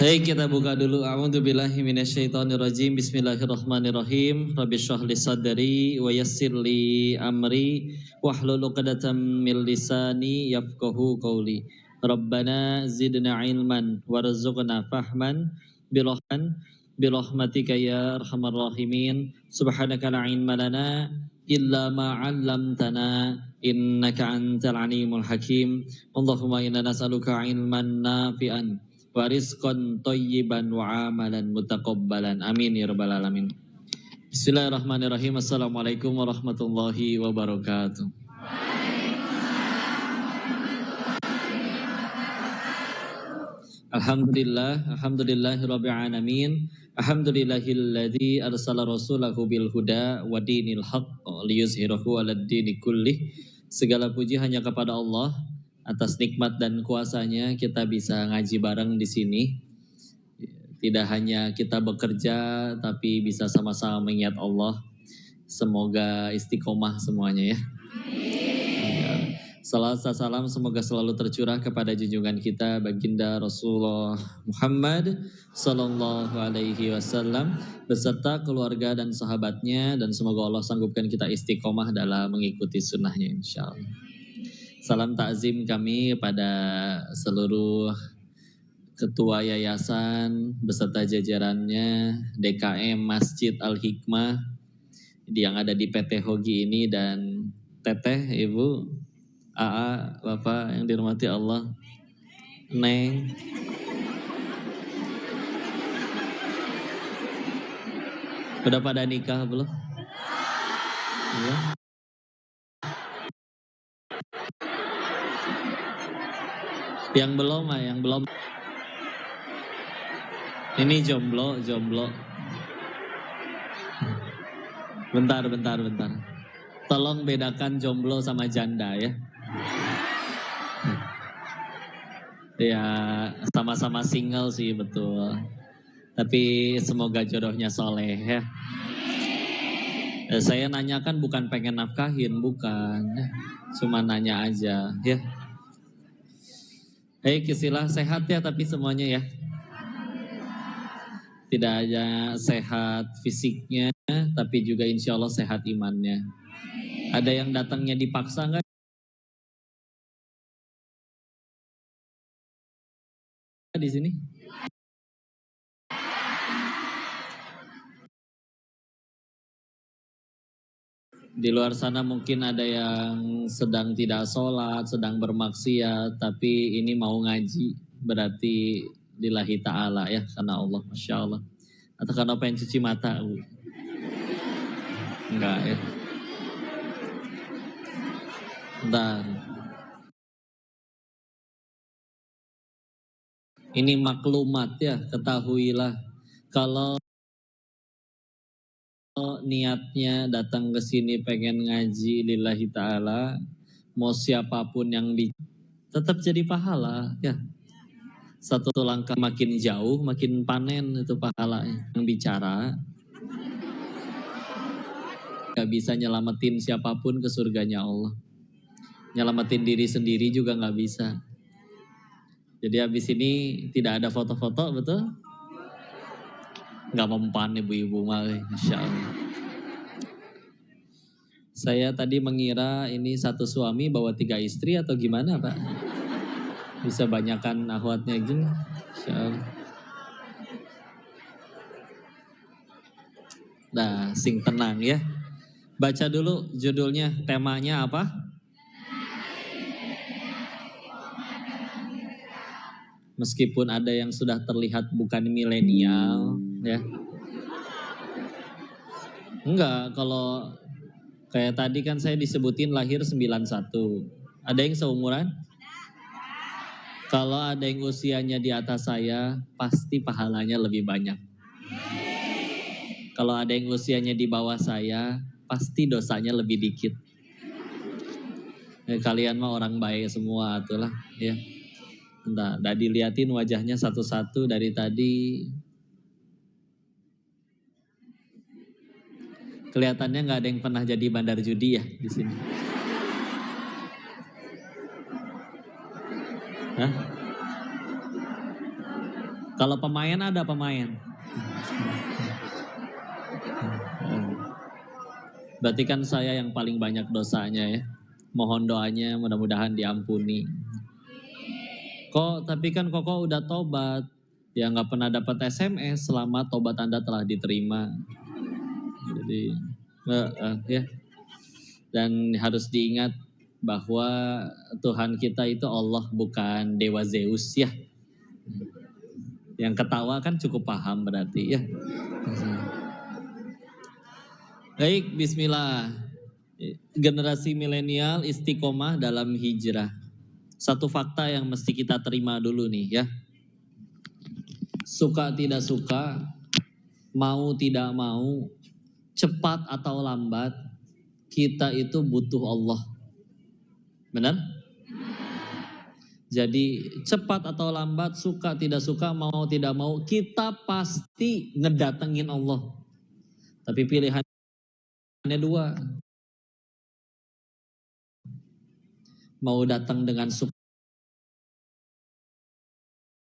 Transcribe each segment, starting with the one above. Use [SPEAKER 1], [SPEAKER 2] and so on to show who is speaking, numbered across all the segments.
[SPEAKER 1] Baik, kita buka dulu. A'udzubillahi minasyaitonirrajim. Bismillahirrahmanirrahim. Rabbi shrah li sadri wa yassir li amri wahlul 'uqdatam min lisani yafqahu qawli. Rabbana zidna ilman warzuqna fahman birahmatika ya arhamar rahimin. Subhanaka la ilma lana illa ma 'allamtana innaka antal alimul hakim. Allahumma inna nas'aluka ilman nafi'an wa rizqan thayyiban wa amalan mutaqabbalan. Amin ya rabbal alamin. Bismillahirrahmanirrahim. Assalamualaikum warahmatullahi wabarakatuh. Alhamdulillahirabbil alamin. Alhamdulillahilladzi arsala rasulahu bil huda wa dinil haqq liyuzhirahu 'alad dini kullih. Segala puji hanya kepada Allah. Atas nikmat dan kuasanya kita bisa ngaji bareng di sini. Tidak hanya kita bekerja, tapi bisa sama-sama mengingat Allah. Semoga istiqomah semuanya ya. Salam salam semoga selalu tercurah kepada junjungan kita baginda Rasulullah Muhammad Sallallahu Alaihi Wasallam beserta keluarga dan sahabatnya, dan semoga Allah sanggupkan kita istiqomah dalam mengikuti sunnahnya insyaallah. Salam takzim kami pada seluruh ketua yayasan beserta jajarannya DKM Masjid Al-Hikmah yang ada di PT Hogi ini, dan Teteh, Ibu, AA, Bapak yang dirahmati Allah, Neng. Udah pada nikah belum? Belum? Yang belum. Ini jomblo. Bentar. Tolong bedakan jomblo sama janda ya. Ya, sama-sama single sih betul. Tapi semoga jodohnya soleh ya. Saya nanyakan bukan pengen nafkahin, bukan. Cuma nanya aja ya. Istilah sehat ya, tapi semuanya ya. Tidak hanya sehat fisiknya, tapi juga insya Allah sehat imannya. Ada yang datangnya dipaksa nggak di sini? Di luar sana mungkin ada yang sedang tidak sholat, sedang bermaksiat, tapi ini mau ngaji, berarti lillahi ta'ala ya, karena Allah, Masya Allah. Atau karena pengen cuci mata, Bu? Enggak ya. Bentar. Ini maklumat ya, ketahuilah. Kalau niatnya datang ke sini pengen ngaji lillahi ta'ala, mau siapapun yang tetap jadi pahala ya. Satu langkah makin jauh, makin panen itu pahalanya. Yang bicara gak bisa nyelamatin siapapun ke surganya Allah. Nyelamatin diri sendiri juga gak bisa. Jadi habis ini tidak ada foto-foto, betul? Gak mempan ibu-ibu malah, insya Allah. Saya tadi mengira ini satu suami bawa 3 istri atau gimana Pak? Bisa banyakan akhwatnya gini, insya Allah. Nah, sing tenang ya. Baca dulu judulnya, temanya apa? Meskipun ada yang sudah terlihat bukan milenial ya. Enggak, kalau kayak tadi kan saya disebutin lahir 91. Ada yang seumuran? Kalau ada yang usianya di atas saya, pasti pahalanya lebih banyak. Kalau ada yang usianya di bawah saya, pasti dosanya lebih dikit. Kalian mah orang baik semua itulah ya. Entah, udah diliatin wajahnya satu-satu dari tadi. Kelihatannya nggak ada yang pernah jadi bandar judi ya di sini. Hah? Kalau pemain ada pemain. Berarti kan saya yang paling banyak dosanya ya. Mohon doanya mudah-mudahan diampuni. Tapi kan Koko udah tobat. Ya nggak pernah dapat SMS selama tobat Anda telah diterima. Jadi ya. Dan harus diingat bahwa Tuhan kita itu Allah, bukan Dewa Zeus ya. Yang ketawa kan cukup paham berarti ya. Baik, bismillah. Generasi milenial istiqomah dalam hijrah. Satu fakta yang mesti kita terima dulu nih ya. Suka tidak suka, mau tidak mau, cepat atau lambat, kita itu butuh Allah. Benar? Jadi cepat atau lambat, suka tidak suka, mau tidak mau, kita pasti ngedatengin Allah. Tapi pilihannya dua. Mau datang dengan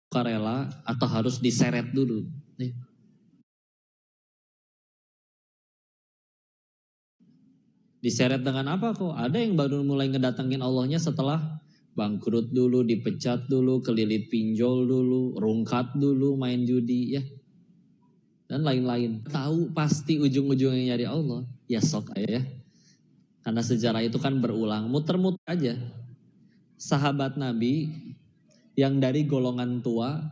[SPEAKER 1] sukarela atau harus diseret dulu. Diseret dengan apa kok? Ada yang baru mulai ngedatengin Allahnya setelah bangkrut dulu, dipecat dulu, kelilit pinjol dulu, rungkat dulu, main judi ya. Dan lain-lain. Tahu pasti ujung-ujungnya nyari Allah. Ya sok aja ya. Karena sejarah itu kan berulang, muter-muter aja. Sahabat Nabi yang dari golongan tua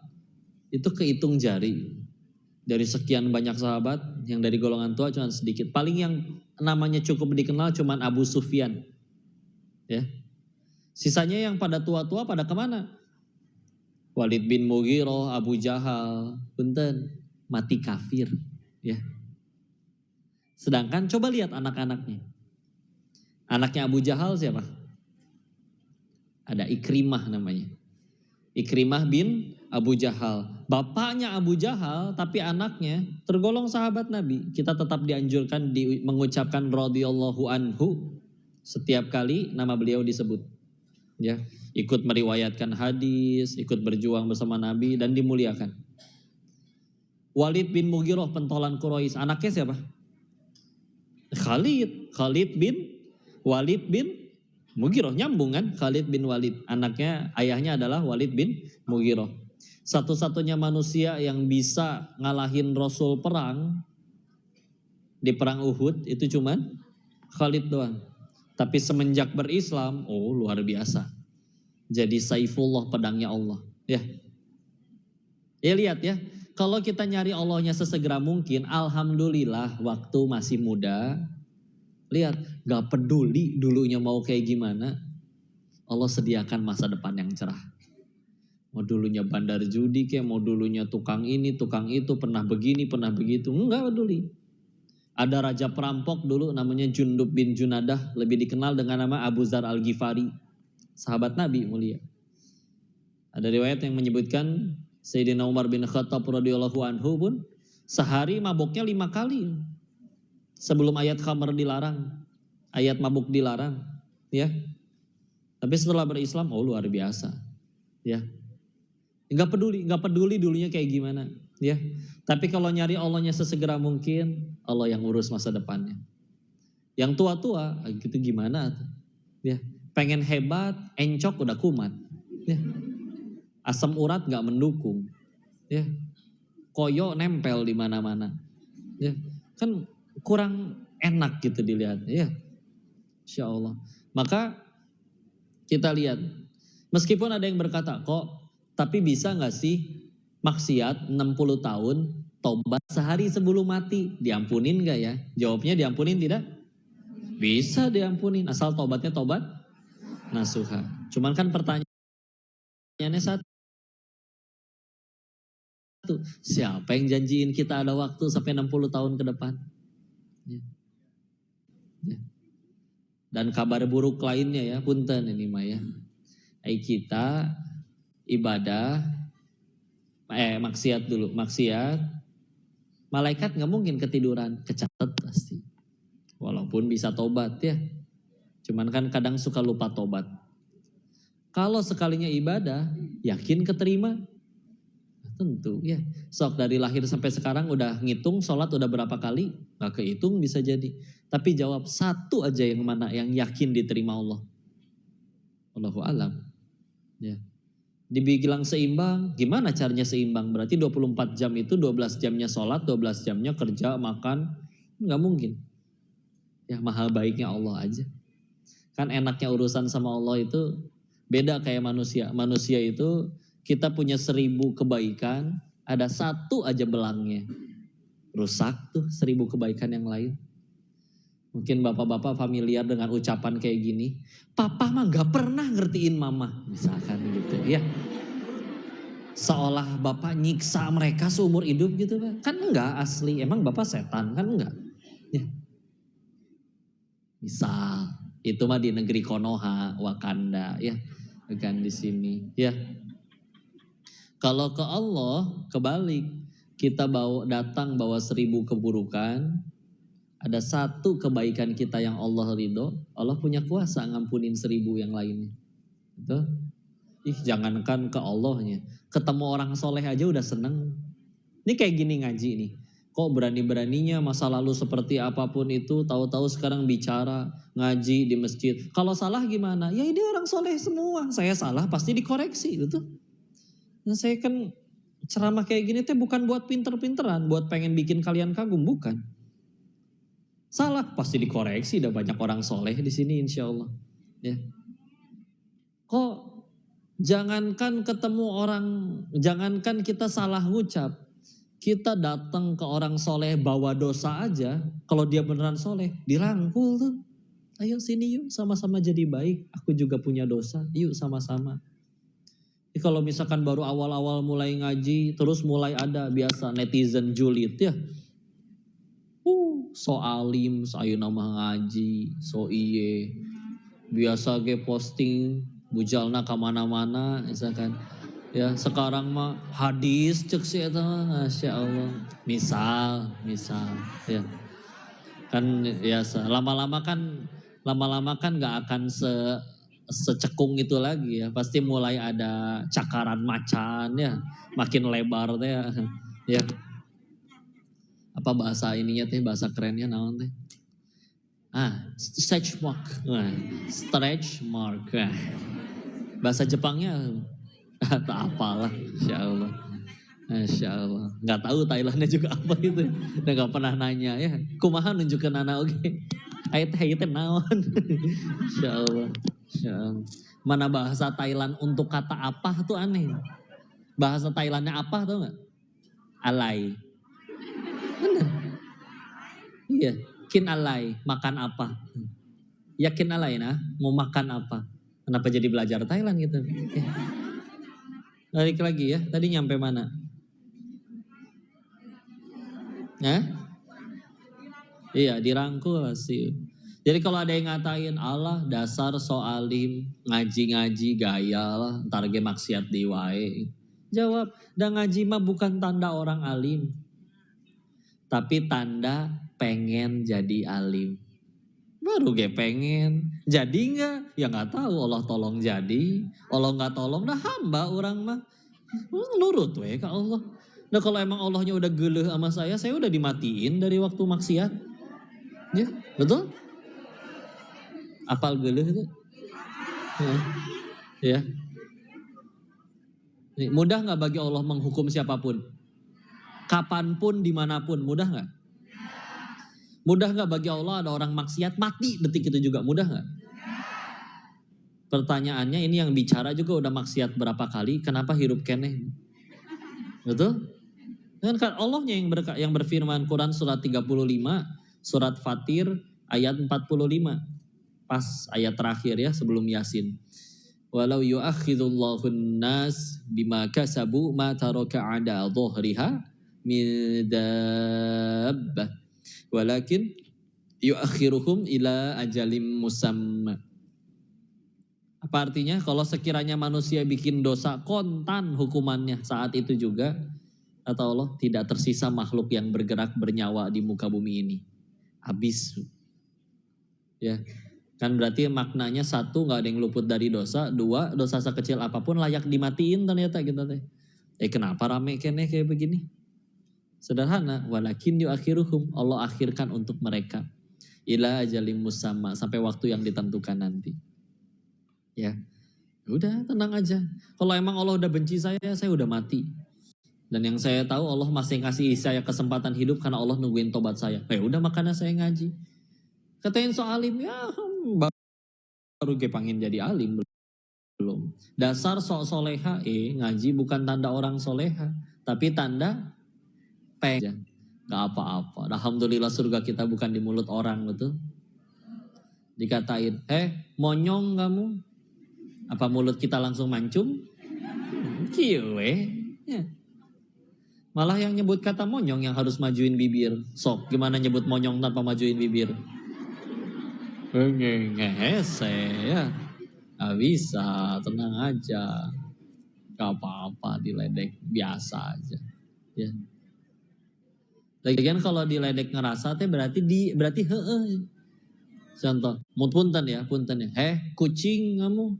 [SPEAKER 1] itu kehitung jari. Dari sekian banyak sahabat yang dari golongan tua cuma sedikit. Paling yang namanya cukup dikenal cuma Abu Sufyan. Ya. Sisanya yang pada tua-tua pada kemana? Walid bin Mughirah, Abu Jahal, punten, mati kafir. Ya. Sedangkan coba lihat anak-anaknya. Anaknya Abu Jahal siapa? Ada Ikrimah namanya. Ikrimah bin Abu Jahal. Bapaknya Abu Jahal tapi anaknya tergolong sahabat Nabi. Kita tetap dianjurkan mengucapkan radhiyallahu anhu setiap kali nama beliau disebut. Ya, ikut meriwayatkan hadis, ikut berjuang bersama Nabi dan dimuliakan. Walid bin Mughirah pentolan Quraisy, anaknya siapa? Khalid bin Walid bin Mughirah, nyambung kan? Khalid bin Walid, anaknya, ayahnya adalah Walid bin Mughirah. Satu-satunya manusia yang bisa ngalahin Rasul perang di perang Uhud itu cuman Khalid doang. Tapi semenjak berislam, luar biasa. Jadi Saifullah, pedangnya Allah. Ya lihat ya, kalau kita nyari Allahnya sesegera mungkin, alhamdulillah waktu masih muda. Lihat, gak peduli dulunya mau kayak gimana, Allah sediakan masa depan yang cerah. Mau dulunya bandar judi kayak, mau dulunya tukang ini, tukang itu, pernah begini, pernah begitu, enggak peduli. Ada raja perampok dulu namanya Jundub bin Junadah, lebih dikenal dengan nama Abu Dzar Al-Ghifari, sahabat Nabi mulia. Ada riwayat yang menyebutkan Sayyidina Umar bin Khattab radhiyallahu anhu pun sehari mabuknya 5 kali. Sebelum ayat khamr dilarang, ayat mabuk dilarang, ya. Tapi setelah berislam, luar biasa, ya. Enggak peduli dulunya kayak gimana, ya. Tapi kalau nyari Allahnya sesegera mungkin, Allah yang urus masa depannya. Yang tua-tua, gitu gimana, ya. Pengen hebat, encok udah kumat, ya. Asam urat nggak mendukung, ya. Koyo nempel di mana-mana, ya. Kan kurang enak gitu dilihat, ya. Insya Allah. Maka kita lihat, meskipun ada yang berkata tapi bisa nggak sih maksiat 60 tahun tobat sehari sebelum mati, diampunin nggak ya? Jawabnya diampunin tidak? Bisa diampunin, asal tobatnya tobat nasuha. Cuman kan pertanyaannya satu, siapa yang janjiin kita ada waktu sampai 60 tahun ke depan? Ya. Dan kabar buruk lainnya ya, punten ini mah ya. Kita ibadah, maksiat dulu, maksiat, malaikat nggak mungkin ketiduran, kecatat pasti. Walaupun bisa tobat ya, cuman kan kadang suka lupa tobat. Kalau sekalinya ibadah, yakin keterima. Tentu ya. Sok dari lahir sampai sekarang udah ngitung sholat udah berapa kali? Gak kehitung bisa jadi. Tapi jawab satu aja yang mana yang yakin diterima Allah. Allahu alam. Ya. Dibilang seimbang, gimana caranya seimbang? Berarti 24 jam itu 12 jamnya sholat, 12 jamnya kerja, makan. Nggak mungkin. Ya maha baiknya Allah aja. Kan enaknya urusan sama Allah itu beda kayak manusia. Manusia itu kita punya 1000 kebaikan, ada satu aja belangnya. Rusak tuh 1000 kebaikan yang lain. Mungkin bapak-bapak familiar dengan ucapan kayak gini. Papa mah gak pernah ngertiin mama. Misalkan gitu ya. Seolah bapak nyiksa mereka seumur hidup gitu kan. Kan enggak asli. Emang bapak setan kan enggak. Ya. Misal. Itu mah di negeri Konoha, Wakanda ya. Bukan di sini ya. Kalau ke Allah kebalik. Kita datang bawa 1000 keburukan. Ada satu kebaikan kita yang Allah ridho, Allah punya kuasa ngampunin 1000 yang lainnya. Betul? Jangankan ke Allahnya, ketemu orang soleh aja udah seneng. Ini kayak gini ngaji nih. Kok berani-beraninya masa lalu seperti apapun itu, tahu-tahu sekarang bicara, ngaji di masjid. Kalau salah gimana? Ya ini orang soleh semua. Saya salah pasti dikoreksi, betul? Nah, saya kan ceramah kayak gini teh bukan buat pinter-pinteran, buat pengen bikin kalian kagum, bukan. Salah pasti dikoreksi, udah banyak orang soleh di sini insya Allah. Ya. Kok jangankan ketemu orang, jangankan kita salah ngucap, kita datang ke orang soleh bawa dosa aja, kalau dia beneran soleh, dirangkul tuh. Ayo sini yuk sama-sama jadi baik, aku juga punya dosa, yuk sama-sama. Jadi kalau misalkan baru awal-awal mulai ngaji, terus mulai ada biasa netizen julid ya. So alim, sayu nama ngaji, so iye. Biasa ge posting, bujalna kemana-mana, misalkan. Ya sekarang mah hadis cek sih itu, masya Allah. Misal, ya. Kan ya lama-lama kan nggak akan secekung itu lagi ya. Pasti mulai ada cakaran macan ya, makin lebar teh ya. Apa bahasa ininya teh, bahasa kerennya naon teh? Stretch mark. Stretch mark. Bahasa Jepangnya tak apalah, insyaallah. Insyaallah. Enggak tahu Thailandnya juga apa itu. Dan enggak pernah nanya ya. Kumaha nunjukkeun anak oge. Aya teh naon? Insyaallah. Insyaallah. Mana bahasa Thailand untuk kata apa tuh aneh. Bahasa Thailandnya apa tuh enggak? Alai. Benar. Iya, kin alai, makan apa? Yakin alai nah, mau makan apa? Kenapa jadi belajar Thailand gitu? Ya. Balik lagi ya, tadi nyampe mana? Iya, dirangkul sih. Jadi kalau ada yang ngatain Allah dasar soalim, ngaji-ngaji gaya lah, ntar ge maksiat di wae. Jawab, dan ngaji mah bukan tanda orang alim. Tapi tanda pengen jadi alim. Baru gue pengen. Jadi enggak? Ya enggak tahu. Allah tolong jadi. Allah enggak tolong, dah hamba orang mah. Nurut we ke Allah. Nah kalau emang Allahnya udah geuleuh sama saya udah dimatiin dari waktu maksiat. Ya, betul? Apal geuleuh itu? Ya. Mudah enggak bagi Allah menghukum siapapun? Kapanpun, dimanapun, mudah gak? Mudah gak bagi Allah ada orang maksiat mati detik itu juga, mudah gak? Pertanyaannya ini yang bicara juga udah maksiat berapa kali, kenapa hirup keneh? Betul? Kan Allahnya yang berfirman Quran surat 35, surat Fatir ayat 45. Pas ayat terakhir ya sebelum Yasin. Walau yu'akhidhullahun nas bima kasabu ma taraka ada dhuhriha min dabbah walakin yuakhiruhum ila ajalim musamma. Apa artinya? Kalau sekiranya manusia bikin dosa, kontan hukumannya saat itu juga, kata Allah, tidak tersisa makhluk yang bergerak bernyawa di muka bumi ini. Habis. Ya. Kan berarti maknanya satu, gak ada yang luput dari dosa. Dua, dosa sekecil apapun layak dimatiin ternyata gitu teh. Kenapa rame kene kayak begini? Sederhana, walakin yuakhiruhum, Allah akhirkan untuk mereka ila ajalim musamma, sampai waktu yang ditentukan nanti. Ya, udah tenang aja. Kalau emang Allah udah benci saya udah mati. Dan yang saya tahu Allah masih kasih saya kesempatan hidup karena Allah nungguin tobat saya. Udah makanya saya ngaji. Katain so alim, ya baru kepangin jadi alim belum. Dasar sok soleha, ngaji bukan tanda orang soleha, tapi tanda pengen. Gak apa-apa. Alhamdulillah surga kita bukan di mulut orang, betul. Dikatain, monyong kamu. Apa mulut kita langsung mancung? Kiwe. Ya. Malah yang nyebut kata monyong yang harus majuin bibir. Sok, gimana nyebut monyong tanpa majuin bibir? Ngehese ya. Gak bisa, tenang aja. Gak apa-apa diledek, biasa aja. Ya. Lagian kalau diledek ngerasa teh berarti heeh. Contoh, punten ya. Kucing kamu.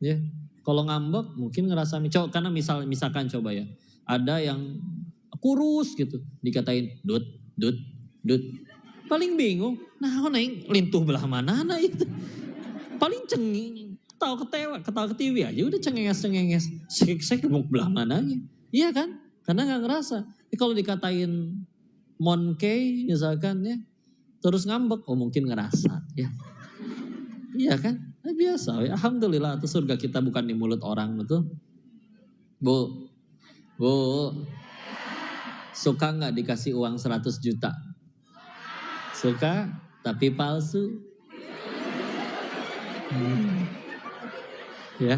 [SPEAKER 1] Ya. Kalau ngambek mungkin ngerasa karena misalkan coba ya. Ada yang kurus gitu, dikatain dut. Paling bingung. Nah, neng lintuh belah mana itu. Paling cengeng, ketawa ketiwi aja udah cengenges. Saya gemuk belah mananya. Iya kan? Karena nggak ngerasa. Kalau dikatain monkey misalkan ya, terus ngambek, mungkin ngerasa ya. Iya kan? Biasa ya. Alhamdulillah itu surga kita bukan di mulut orang, betul. Bu, suka nggak dikasih uang 100 juta? Suka, tapi palsu. Ya.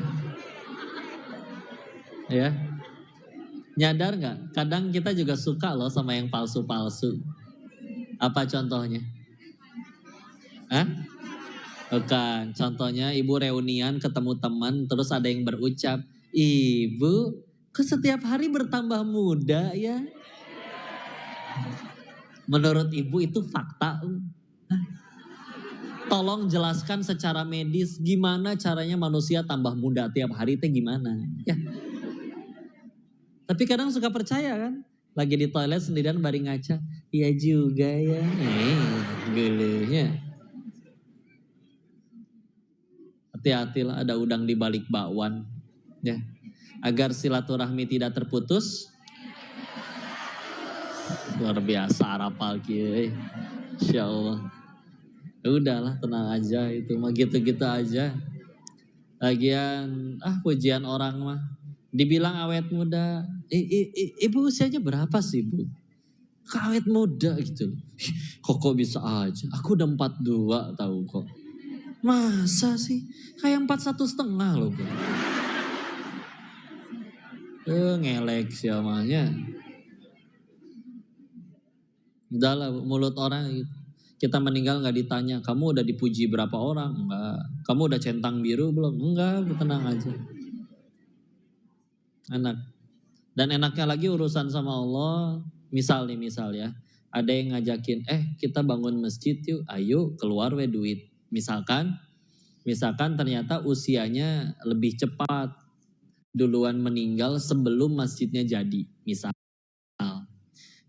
[SPEAKER 1] Nyadar nggak? Kadang kita juga suka loh sama yang palsu-palsu. Apa contohnya? Bukan. Contohnya ibu reunian ketemu teman, terus ada yang berucap, ibu, kok setiap hari bertambah muda ya? Menurut ibu itu fakta. Tolong jelaskan secara medis gimana caranya manusia tambah muda tiap hari itu gimana? Ya. Tapi kadang suka percaya kan? Lagi di toilet sendirian baring ngaca. Iya juga ya. Gelenya. Hati-hatilah ada udang di balik bakwan. Ya. Agar silaturahmi tidak terputus. Luar biasa rapal kieu. Insyaallah. Udahlah tenang aja itu mah gitu-gitu aja. Lagian pujian orang mah dibilang awet muda. Ibu usianya berapa sih, Bu? Awet muda gitu. Kok bisa aja? Aku udah 42 tahu kok. Masa sih? Kayak 41,5 loh, Bu. Ngelek siamanya. Udahlah mulut orang gitu. Kita meninggal gak ditanya, kamu udah dipuji berapa orang? Enggak. Kamu udah centang biru belum? Enggak, tenang aja. Enak. Dan enaknya lagi urusan sama Allah, misal ya, ada yang ngajakin, kita bangun masjid yuk, ayo keluar we duit. Misalkan ternyata usianya lebih cepat, duluan meninggal sebelum masjidnya jadi, misal.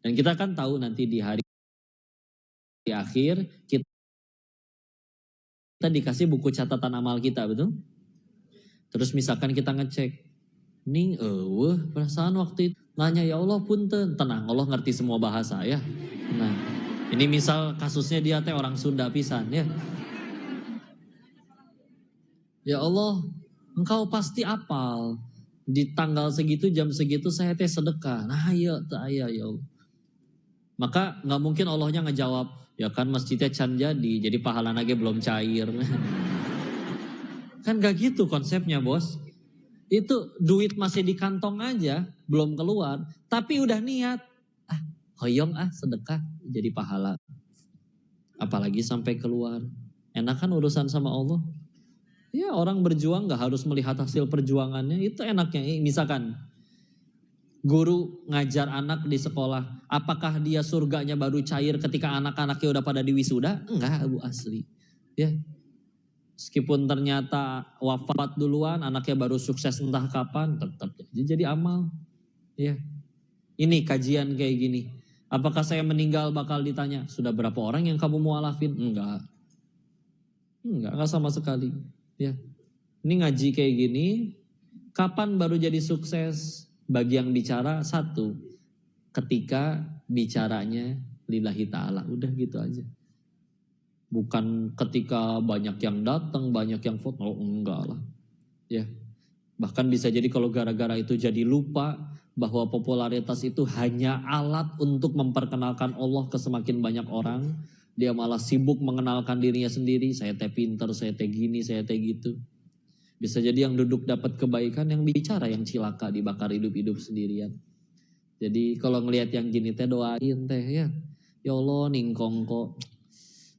[SPEAKER 1] Dan kita kan tahu nanti di hari akhir kita dikasih buku catatan amal kita, betul? Terus misalkan kita ngecek, ning perasaan waktu itu nanya ya Allah punten, tenang Allah ngerti semua bahasa ya. Nah, ini misal kasusnya dia teh orang Sunda pisan ya. Ya Allah, engkau pasti apal di tanggal segitu jam segitu saya teh sedekah. Nah, ya Allah. Maka nggak mungkin Allahnya ngejawab, ya kan masjidnya can jadi pahala lagi belum cair. Kan gak gitu konsepnya bos. Itu duit masih di kantong aja, belum keluar. Tapi udah niat, hoyong sedekah jadi pahala. Apalagi sampai keluar. Enak kan urusan sama Allah. Ya orang berjuang gak harus melihat hasil perjuangannya, itu enaknya. Misalkan guru ngajar anak di sekolah, apakah dia surganya baru cair ketika anak-anaknya udah pada di wisuda? Enggak, Bu, asli. Ya. Meskipun ternyata wafat duluan, anaknya baru sukses entah kapan, tetap jadi amal. Ya, ini kajian kayak gini. Apakah saya meninggal bakal ditanya, sudah berapa orang yang kamu mualafin? Enggak sama sekali. Ya, ini ngaji kayak gini. Kapan baru jadi sukses? Bagi yang bicara satu, ketika bicaranya lillahi ta'ala. Udah gitu aja. Bukan ketika banyak yang datang, banyak yang foto. Oh, enggak lah. Ya. Bahkan bisa jadi kalau gara-gara itu jadi lupa bahwa popularitas itu hanya alat untuk memperkenalkan Allah ke semakin banyak orang. Dia malah sibuk mengenalkan dirinya sendiri. Saya teh pinter, saya teh gini, saya teh gitu. Bisa jadi yang duduk dapat kebaikan, yang bicara yang cilaka dibakar hidup-hidup sendirian. Jadi kalau ngelihat yang gini teh doain teh ya. Ya Allah ningkong kok.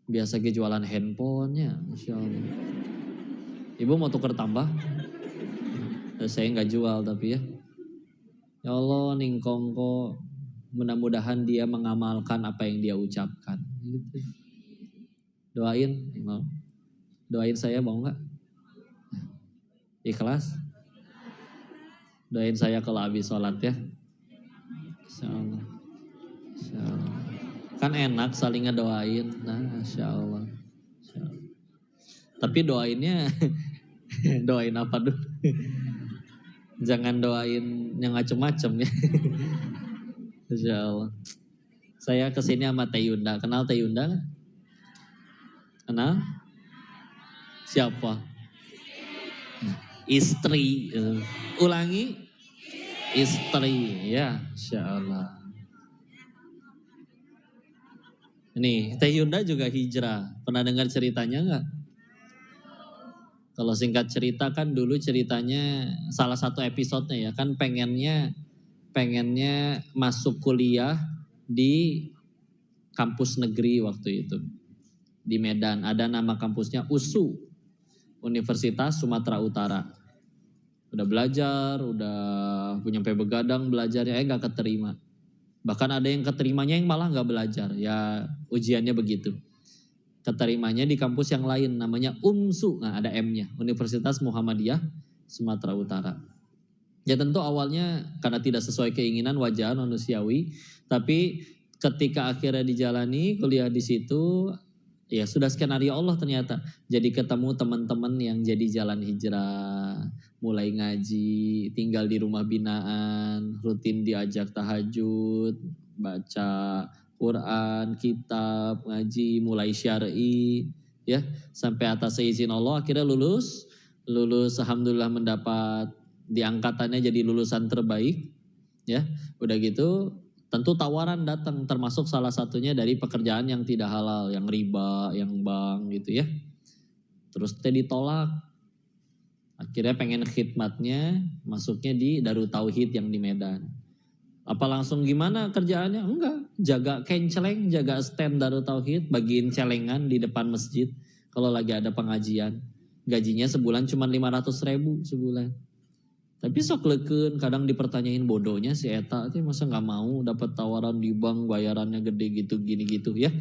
[SPEAKER 1] Biasa ke jualan handphonenya, Masya Allah. Ibu mau tuker tambah? Saya nggak jual tapi ya. Ya Allah ningkong kok. Mudah-mudahan dia mengamalkan apa yang dia ucapkan. Gitu. Doain, doain saya mau nggak? Ikhlas? Doain saya kalau habis sholat ya. Insya Allah. Insya Allah. Kan enak saling ngedoain. Nah, Insya Allah. Insya Allah. Tapi doainnya doain apa dulu? Jangan doain yang macem-macem ya. Insya Allah. Saya kesini sama Teh Yunda. Kenal Teh Yunda nggak? Kenal? Siapa? Istri. Ulangi. Istri. Ya, Insya Allah. Nih, Teh Yunda juga hijrah. Pernah dengar ceritanya nggak? Kalau singkat cerita kan dulu ceritanya salah satu episodenya ya kan pengennya masuk kuliah di kampus negeri waktu itu di Medan. Ada nama kampusnya USU, Universitas Sumatera Utara. Udah belajar, udah punya sampai begadang belajarnya, nggak keterima. Bahkan ada yang keterimanya yang malah nggak belajar. Ya ujiannya begitu. Keterimanya di kampus yang lain namanya UMSU, nah ada M-nya, Universitas Muhammadiyah Sumatera Utara. Ya tentu awalnya karena tidak sesuai keinginan wajar manusiawi, tapi ketika akhirnya dijalani kuliah di situ, ya sudah skenario Allah ternyata. Jadi ketemu teman-teman yang jadi jalan hijrah, mulai ngaji, tinggal di rumah binaan, rutin diajak tahajud, baca Quran, kitab, ngaji, mulai syar'i, ya sampai atas izin Allah akhirnya lulus alhamdulillah mendapat di angkatannya jadi lulusan terbaik, ya udah gitu tentu tawaran datang termasuk salah satunya dari pekerjaan yang tidak halal, yang riba, yang bank gitu ya. Terus teh ditolak. Akhirnya pengen khidmatnya masuknya di Darut Tauhid yang di Medan. Apa langsung gimana kerjaannya? Enggak, jaga kenceleng, jaga stand Darut Tauhid, bagiin celengan di depan masjid kalau lagi ada pengajian. Gajinya sebulan cuma 500.000 sebulan. Tapi sok leken, kadang dipertanyain bodohnya si Eta, masa nggak mau dapat tawaran di bank bayarannya gede gitu gini gitu ya.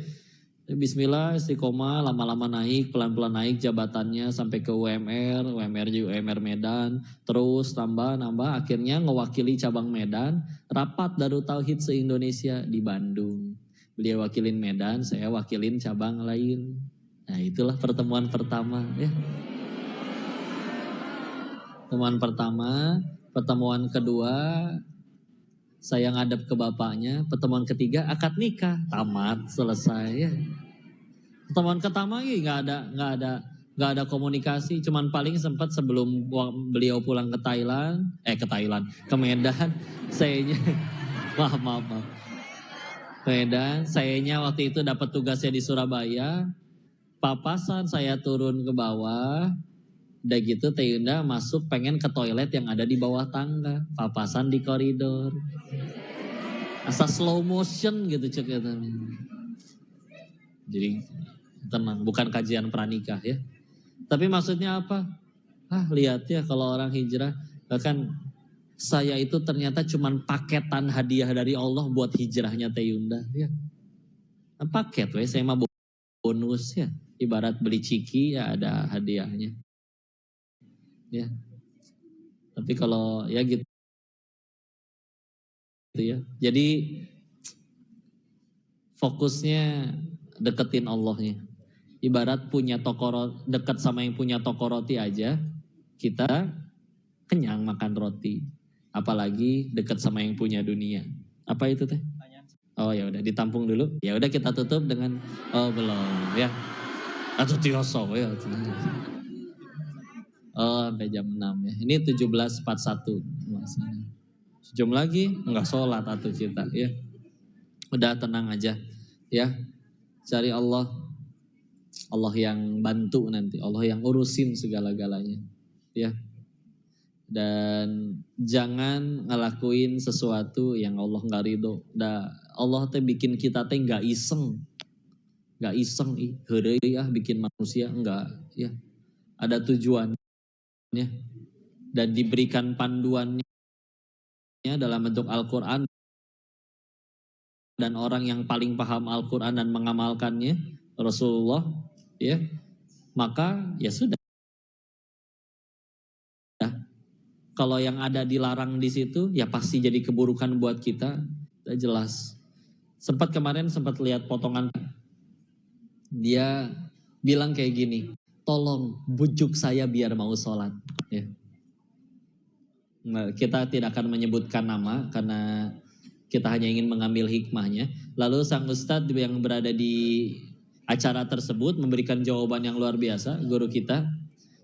[SPEAKER 1] Bismillah istiqomah lama-lama naik, pelan-pelan naik jabatannya sampai ke UMR juga UMR Medan, terus nambah akhirnya ngewakili cabang Medan, rapat Darut Tauhid se-Indonesia di Bandung. Beliau wakilin Medan, saya wakilin cabang lain. Nah, itulah pertemuan pertama ya. Pertemuan kedua saya ngadep ke bapaknya, pertemuan ketiga akad nikah, tamat selesai ya. Pertemuan pertama nggak ada komunikasi, cuman paling sempat sebelum beliau pulang ke ke Medan, sayanya maaf. Medan, sayanya waktu itu dapat tugasnya di Surabaya, papasan saya turun ke bawah. Udah gitu Teh Yunda masuk pengen ke toilet yang ada di bawah tangga. Papasan di koridor. Asa slow motion gitu cek ya. Jadi tenang, bukan kajian pranikah ya. Tapi maksudnya apa? Lihat ya kalau orang hijrah. Bahkan saya itu ternyata cuman paketan hadiah dari Allah buat hijrahnya Teh Yunda. Ya. Paket saya mah bonus ya. Ibarat beli ciki ya ada hadiahnya. Ya. Tapi kalau ya gitu ya. Jadi fokusnya deketin Allahnya. Ibarat punya dekat sama yang punya toko roti aja, kita kenyang makan roti. Apalagi dekat sama yang punya dunia. Apa itu teh? Oh ya udah ditampung dulu. Ya udah kita tutup dengan belum ya. Atau tioso ya. Oh sampai jam 6 ya. Ini 17.41 maksudnya. Sejam lagi enggak sholat atau kita ya. Udah tenang aja ya. Cari Allah. Allah yang bantu nanti. Allah yang urusin segala-galanya. Ya. Dan jangan ngelakuin sesuatu yang Allah nggak ridho. Allah teh bikin kita teh nggak iseng, heureuy ya bikin manusia enggak ya. Ada tujuannya dan diberikan panduannya dalam bentuk Al-Quran dan orang yang paling paham Al-Quran dan mengamalkannya Rasulullah ya. Maka ya sudah. Kalau yang ada dilarang di situ, ya pasti jadi keburukan buat kita. Udah jelas. Kemarin sempat lihat potongan. Dia bilang kayak gini, tolong bujuk saya biar mau sholat. Ya. Nah, kita tidak akan menyebutkan nama karena kita hanya ingin mengambil hikmahnya. Lalu sang ustadz yang berada di acara tersebut memberikan jawaban yang luar biasa, guru kita.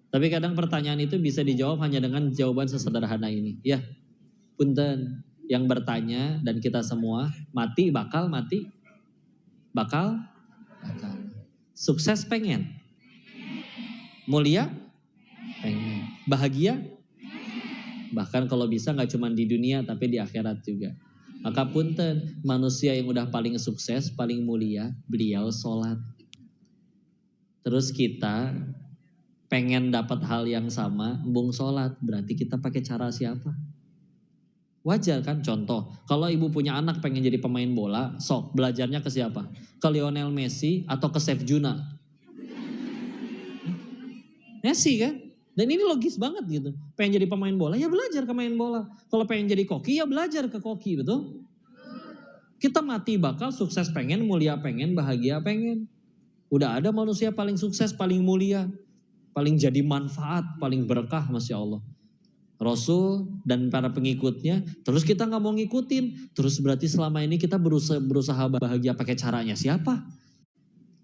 [SPEAKER 1] Tapi kadang pertanyaan itu bisa dijawab hanya dengan jawaban sesederhana ini. Ya, punten yang bertanya dan kita semua bakal mati. Bakal. Sukses pengen. Mulia pengen. Bahagia. Bahkan kalau bisa gak cuma di dunia tapi di akhirat juga. Maka punten manusia yang udah paling sukses, paling mulia, beliau sholat. Terus kita pengen dapat hal yang sama, embung sholat, berarti kita pakai cara siapa? Wajar kan? Contoh, kalau ibu punya anak pengen jadi pemain bola, sok belajarnya ke siapa? Ke Lionel Messi atau ke Chef Juna? Messi kan? Dan ini logis banget gitu. Pengen jadi pemain bola, ya belajar ke main bola. Kalau pengen jadi koki, ya belajar ke koki, betul? Kita mati bakal sukses pengen, mulia pengen, bahagia pengen. Udah ada manusia paling sukses, paling mulia. Paling jadi manfaat, paling berkah, Masya Allah. Rasul dan para pengikutnya, terus kita gak mau ngikutin. Terus berarti selama ini kita berusaha bahagia pakai caranya siapa?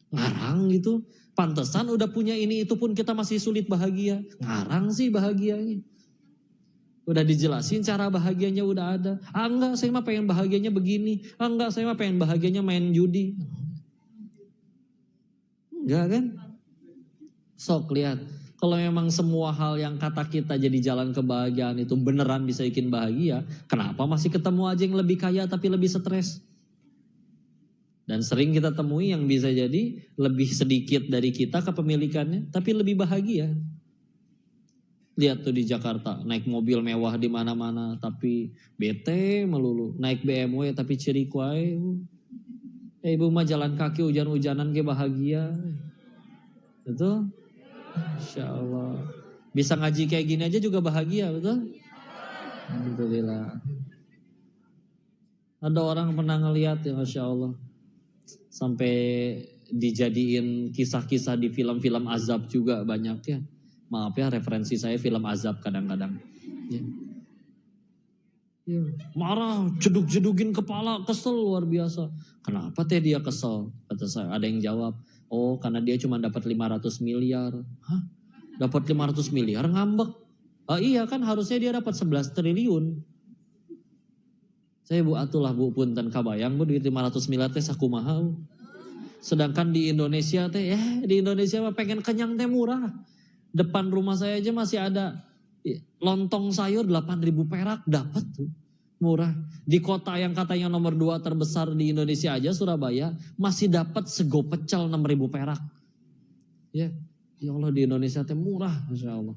[SPEAKER 1] Ngarang gitu. Pantesan udah punya ini itu pun kita masih sulit bahagia. Ngarang sih bahagianya. Udah dijelasin cara bahagianya udah ada. Enggak, saya mah pengen bahagianya begini. Enggak, saya mah pengen bahagianya main judi. Enggak kan? Sok lihat, kalau memang semua hal yang kata kita jadi jalan kebahagiaan itu beneran bisa bikin bahagia, kenapa masih ketemu aja yang lebih kaya tapi lebih stres? Dan sering kita temui yang bisa jadi lebih sedikit dari kita kepemilikannya, tapi lebih bahagia. Lihat tuh di Jakarta, naik mobil mewah di mana-mana, tapi bete melulu. Naik BMW tapi ciri kuai. Ibu mah jalan kaki hujan-hujanan ke bahagia. Betul? Insya Allah. Bisa ngaji kayak gini aja juga bahagia, betul? Alhamdulillah. Ada orang pernah ngeliat ya Masya Allah. Sampai dijadiin kisah-kisah di film-film azab juga banyak ya. Maaf ya referensi saya film azab kadang-kadang. Ya. Ya. Marah, jeduk-jedugin kepala, kesel luar biasa. Kenapa teh dia kesel? Kata saya, ada yang jawab. Oh karena dia cuma dapat 500 miliar. Hah? Dapat 500 miliar ngambek. Iya kan harusnya dia dapat 11 triliun. Saya atulah bu punten kabayang bu duit 500 miliar teh sakumaha. Sedangkan di Indonesia teh di Indonesia mah pengen kenyang teh murah. Depan rumah saya aja masih ada lontong sayur 8.000 perak dapat tuh. Murah. Di kota yang katanya nomor 2 terbesar di Indonesia aja, Surabaya, masih dapat sego pecel 6.000 perak. Ya Allah di Indonesia teh murah, Masya Allah.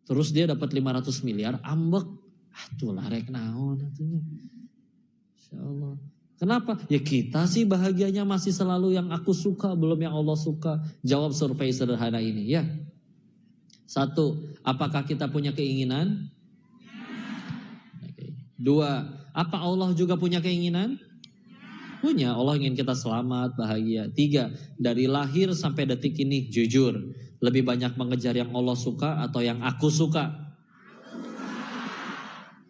[SPEAKER 1] Terus dia dapat 500 miliar, ambek. Tuh larek naon atunya. Masya Allah. Kenapa? Ya kita sih bahagianya masih selalu yang aku suka, belum yang Allah suka. Jawab survei sederhana ini ya. 1, apakah kita punya keinginan? 2, Apa Allah juga punya keinginan? Punya. Allah ingin kita selamat, bahagia. 3, dari lahir sampai detik ini jujur. Lebih banyak mengejar yang Allah suka atau yang aku suka?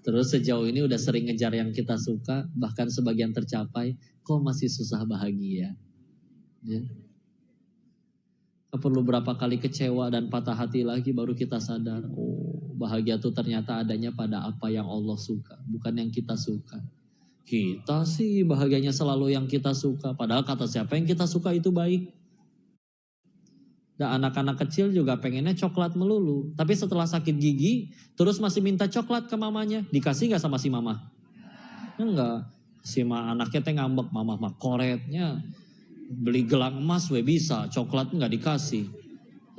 [SPEAKER 1] Terus sejauh ini udah sering ngejar yang kita suka, bahkan sebagian tercapai, kok masih susah bahagia? Ya. Perlu berapa kali kecewa dan patah hati lagi baru kita sadar, oh bahagia itu ternyata adanya pada apa yang Allah suka, bukan yang kita suka. Kita sih bahagianya selalu yang kita suka, padahal kata siapa yang kita suka itu baik. Dan anak-anak kecil juga pengennya coklat melulu, tapi setelah sakit gigi terus masih minta coklat ke mamanya, dikasih gak sama si mama? Enggak, si anaknya teh ngambek, mama mah koretnya. Beli gelang emas we bisa, coklat nggak dikasih.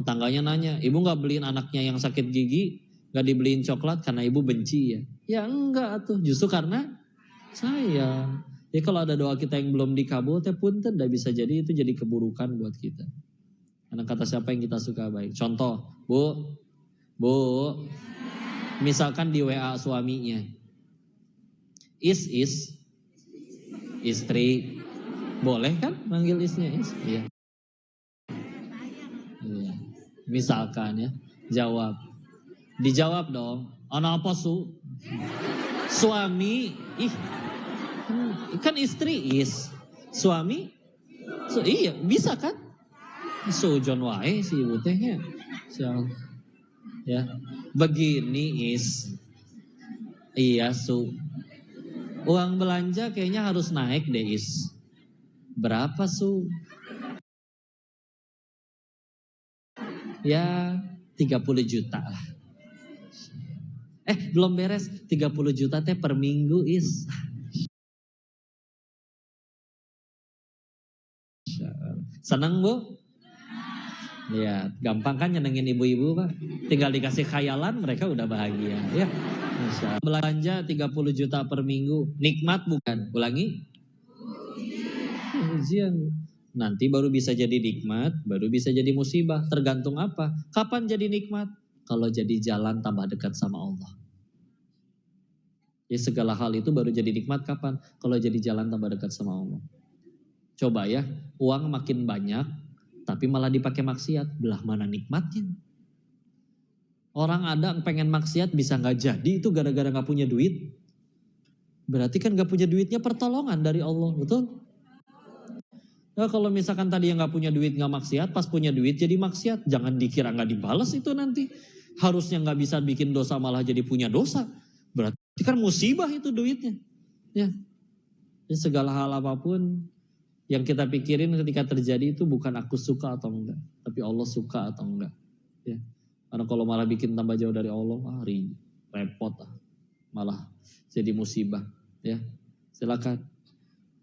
[SPEAKER 1] Tetangganya nanya, ibu nggak beliin anaknya yang sakit gigi, nggak dibeliin coklat karena ibu benci ya? Ya enggak tuh, justru karena sayang. Ya kalau ada doa kita yang belum dikabul, teh punten dah bisa jadi itu jadi keburukan buat kita. Karena kata siapa yang kita suka baik. Contoh, bu, misalkan di WA suaminya, is istri. Boleh kan manggil istrinya is? Iya. Iya. Misalkan ya, jawab. Dijawab dong. Ana apa su? Suami, kan istri is. Suami, iya bisa kan? Sujon wae si ibu tehnya. Ya. Begini is. Iya su. Uang belanja kayaknya harus naik deh is. Berapa su? Ya 30 juta lah. Belum beres 30 juta teh per minggu is. Senang bu? Ya gampang kan nyenengin ibu-ibu pak. Tinggal dikasih khayalan mereka udah bahagia ya. Belanja 30 juta per minggu. Nikmat bukan? Ulangi. Ujian. Nanti baru bisa jadi nikmat, baru bisa jadi musibah. Tergantung apa? Kapan jadi nikmat? Kalau jadi jalan tambah dekat sama Allah. Ya segala hal itu baru jadi nikmat kapan? Kalau jadi jalan tambah dekat sama Allah. Coba ya, uang makin banyak, tapi malah dipakai maksiat. Belah mana nikmatnya? Orang ada pengen maksiat bisa gak jadi itu gara-gara gak punya duit. Berarti kan gak punya duitnya pertolongan dari Allah, betul? Nah, kalau misalkan tadi yang gak punya duit gak maksiat, pas punya duit jadi maksiat. Jangan dikira gak dibalas itu nanti. Harusnya gak bisa bikin dosa malah jadi punya dosa. Berarti kan musibah itu duitnya. Ya. Jadi segala hal apapun yang kita pikirin ketika terjadi itu bukan aku suka atau enggak. Tapi Allah suka atau enggak. Ya. Karena kalau malah bikin tambah jauh dari Allah, repot. Malah jadi musibah. Ya. Silakan.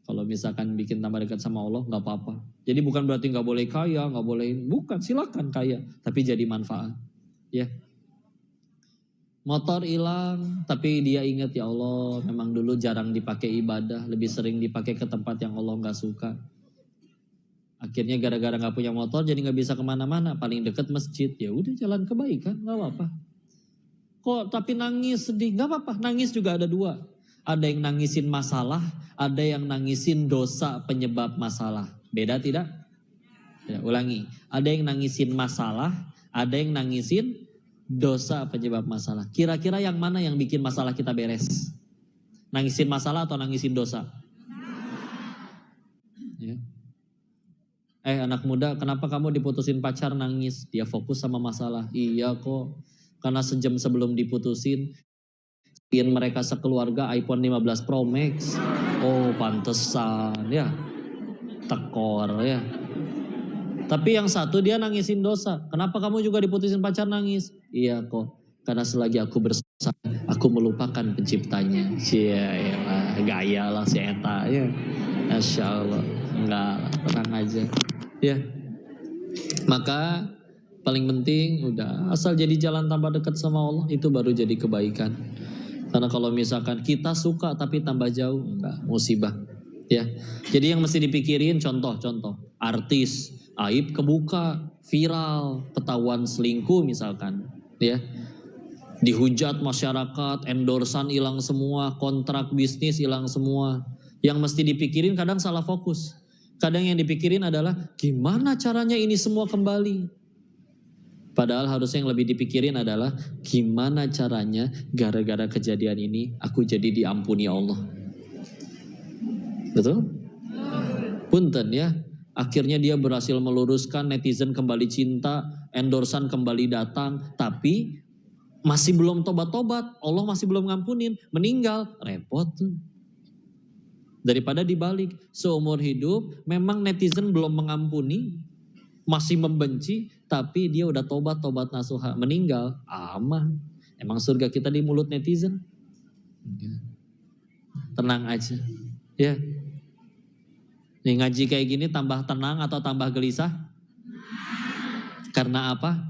[SPEAKER 1] Kalau misalkan bikin tambah dekat sama Allah, nggak apa-apa. Jadi bukan berarti nggak boleh kaya, nggak boleh, bukan, silakan kaya, tapi jadi manfaat, ya. Motor hilang, tapi dia ingat ya Allah, memang dulu jarang dipakai ibadah, lebih sering dipakai ke tempat yang Allah nggak suka. Akhirnya gara-gara nggak punya motor, jadi nggak bisa kemana-mana, paling dekat masjid, ya udah jalan kebaikan, nggak apa-apa. Kok tapi nangis sedih, nggak apa-apa, nangis juga ada dua. Ada yang nangisin masalah, ada yang nangisin dosa penyebab masalah. Beda tidak? Ya, ulangi. Ada yang nangisin masalah, ada yang nangisin dosa penyebab masalah. Kira-kira yang mana yang bikin masalah kita beres? Nangisin masalah atau nangisin dosa? Ya. Anak muda, kenapa kamu diputusin pacar nangis? Dia fokus sama masalah. Iya kok, karena sejam sebelum diputusin, mereka sekeluarga iPhone 15 Pro Max. Oh pantesan ya, tekor ya. Tapi yang satu dia nangisin dosa. Kenapa kamu juga diputusin pacar nangis? Iya kok, karena selagi aku bersama, aku melupakan penciptanya. Iya, gaya lah si Eta ya. Masya Allah, enggak, tenang aja ya. Maka paling penting udah, asal jadi jalan tambah dekat sama Allah, itu baru jadi kebaikan. Karena kalau misalkan kita suka tapi tambah jauh, enggak, musibah. Ya, jadi yang mesti dipikirin contoh-contoh artis aib kebuka, viral, ketahuan selingkuh misalkan, ya. Dihujat masyarakat, endorsan hilang semua, kontrak bisnis hilang semua. Yang mesti dipikirin kadang salah fokus. Kadang yang dipikirin adalah gimana caranya ini semua kembali. Padahal harusnya yang lebih dipikirin adalah gimana caranya gara-gara kejadian ini aku jadi diampuni Allah. Betul? Punten ya. Akhirnya dia berhasil meluruskan, netizen kembali cinta, endorsan kembali datang, tapi masih belum tobat-tobat, Allah masih belum ngampunin, meninggal, repot tuh. Daripada dibalik, seumur hidup memang netizen belum mengampuni, masih membenci, tapi dia udah tobat nasuha, meninggal, aman. Emang surga kita di mulut netizen? Tenang aja. Ya. Nih ngaji kayak gini tambah tenang atau tambah gelisah? Karena apa?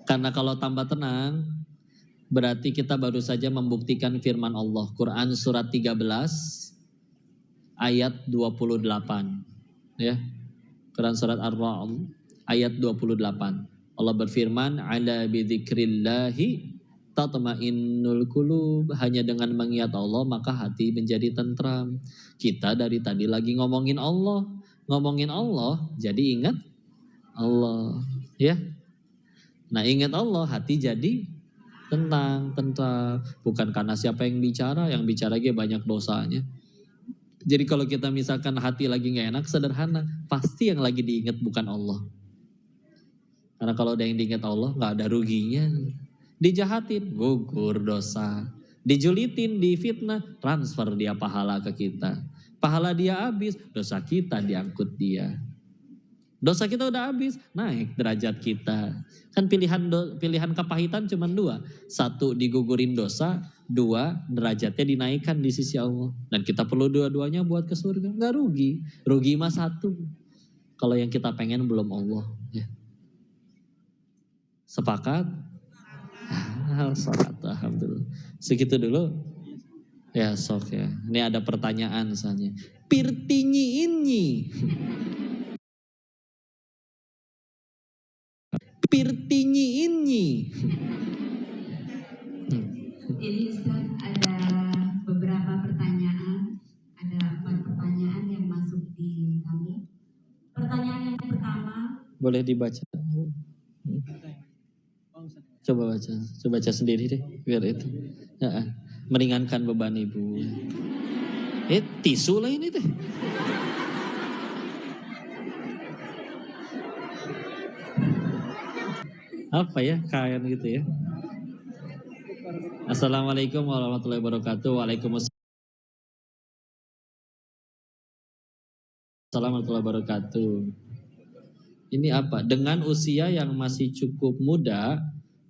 [SPEAKER 1] Karena kalau tambah tenang, berarti kita baru saja membuktikan firman Allah. Quran surat 13 ayat 28. Ya. Quran surat Ar-Ra'd ayat 28. Allah berfirman, "Ala bidzikrillahi tatma'innul qulub." Hanya dengan mengingat Allah maka hati menjadi tentram. Kita dari tadi lagi ngomongin Allah. Ngomongin Allah, jadi ingat Allah. Ya. Nah, ingat Allah, hati jadi tenang. Bukan karena siapa yang bicara ge banyak dosanya. Jadi kalau kita misalkan hati lagi gak enak, sederhana, pasti yang lagi diingat bukan Allah. Karena kalau ada yang diingat Allah, gak ada ruginya. Dijahatin, gugur dosa. Dijulitin, difitnah, transfer dia pahala ke kita. Pahala dia habis, dosa kita diangkut dia. Dosa kita udah habis, naik derajat kita. Kan pilihan kepahitan cuma dua. Satu, digugurin dosa. Dua, derajatnya dinaikkan di sisi Allah. Dan kita perlu dua-duanya buat ke surga. Nggak rugi. Rugi mah satu. Kalau yang kita pengen belum Allah. Ya. Sepakat? Sepakat, alhamdulillah. Segitu dulu. Ya sok ya. Ini ada pertanyaan misalnya. Pirtinyi ini. Pirtinyi ini.
[SPEAKER 2] Jadi Ustaz, ada beberapa pertanyaan, ada 4 pertanyaan yang masuk di kami. Pertanyaan yang pertama.
[SPEAKER 1] Boleh dibaca. Coba baca sendiri deh, biar itu. Ya, meringankan beban ibu. Tisu lah ini teh. Apa ya, kain gitu ya. Assalamualaikum warahmatullahi wabarakatuh. Waalaikumsalam warahmatullahi wabarakatuh. Ini apa? Dengan usia yang masih cukup muda,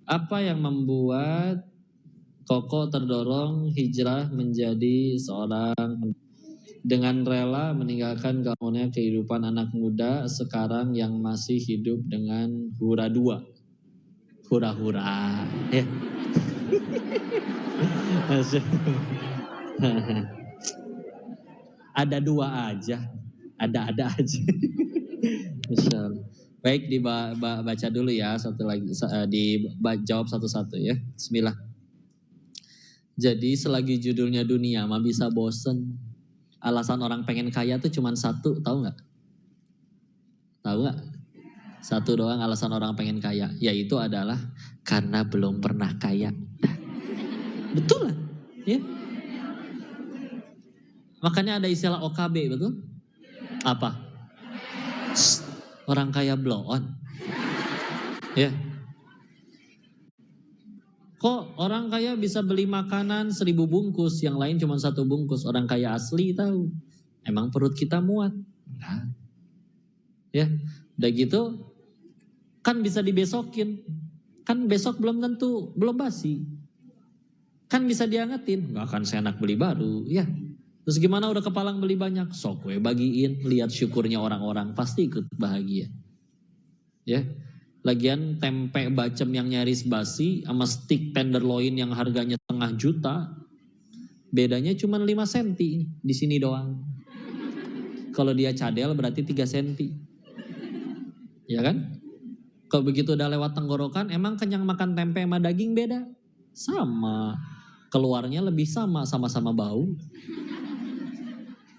[SPEAKER 1] apa yang membuat Koko terdorong hijrah menjadi seorang dengan rela meninggalkan gaunnya kehidupan anak muda sekarang yang masih hidup dengan hura-dua? Hura-hura. Ya. Ada dua aja. Ada aja. Masya Allah. Baik, dibaca dulu ya, satu lagi dijawab satu-satu ya. Bismillah. Jadi selagi judulnya dunia mah bisa bosen. Alasan orang pengen kaya tuh cuma satu, tahu nggak? Tahu nggak? Satu doang alasan orang pengen kaya, yaitu adalah karena belum pernah kaya. Betul lah, ya. Makanya ada istilah OKB, betul? Apa? Orang kaya blow on. Ya. Kok orang kaya bisa beli makanan 1000 bungkus, yang lain cuma 1 bungkus. Orang kaya asli tahu. Emang perut kita muat. Nah. Ya, udah gitu kan bisa dibesokin. Kan besok belum tentu, belum basi. Kan bisa diangetin, gak akan seenak beli baru. Ya. Terus gimana udah kepalang beli banyak? Sok gue bagiin, lihat syukurnya orang-orang, pasti ikut bahagia. Ya. Lagian tempe bacem yang nyaris basi sama stik tenderloin yang harganya setengah juta, bedanya cuma 5 senti di sini doang. Kalau dia cadel berarti 3 senti. Ya kan? Kalau begitu udah lewat tenggorokan, emang kenyang makan tempe sama daging beda? Sama. Keluarnya lebih sama-sama bau.